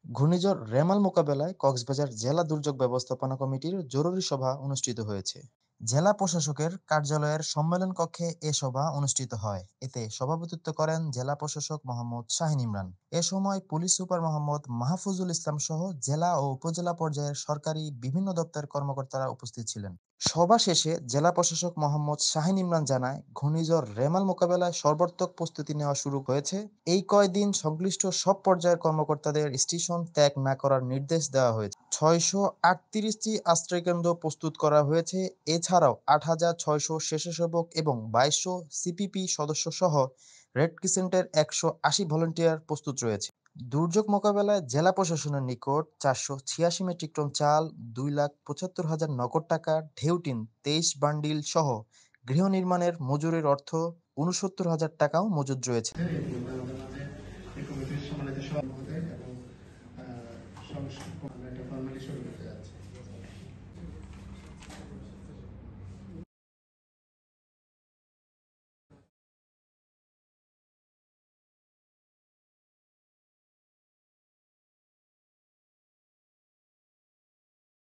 ঘূর্ণিঝড় রেমাল মোকাবেলায় কক্সবাজার জেলা দুর্যোগ ব্যবস্থাপনা কমিটির জরুরি সভা অনুষ্ঠিত হয়েছে। জেলা প্রশাসকের কার্যালয়ের সম্মেলন কক্ষে এ সভা অনুষ্ঠিত হয়। এতে সভাপতিত্ব করেন জেলা প্রশাসক মোহাম্মদ শাহীন ইমরান। এ সময় পুলিশ সুপার মোহাম্মদ মাহফুজুল ইসলাম সহ জেলা ও উপজেলা পর্যায়ের সরকারি বিভিন্ন দপ্তরের কর্মকর্তারা উপস্থিত ছিলেন। সভা শেষে জেলা প্রশাসক মোহাম্মদ শাহীন ইমরান জানায়, ঘূর্ণিঝড় রেমাল মোকাবেলায় সর্বাত্মক প্রস্তুতি নেওয়া শুরু হয়েছে। এই কয়দিন সংশ্লিষ্ট সব পর্যায়ের কর্মকর্তাদের স্টেশন ত্যাগ না করার নির্দেশ দেওয়া হয়েছে। ৬৩৮টি আশ্রয়কেন্দ্র প্রস্তুত করা হয়েছে। এছাড়াও ৮৬০০ স্বেচ্ছাসেবক এবং ২২০০ সিপিপি সদস্য সহ রেড ক্রিসেন্টের ১৮০ ভলান্টিয়ার প্রস্তুত রয়েছে। দুর্যোগ মোকাবেলায় জেলা প্রশাসনের নিকট ৪৮৬ মেট্রিক টন চাল, ২,৭৫,০০০ নগদ টাকা, ঢেউটিন ২৩ বান্ডিল সহ গৃহ নির্মাণের মজুরির অর্থ ৬৯,০০০ টাকাও মজুদ রয়েছে।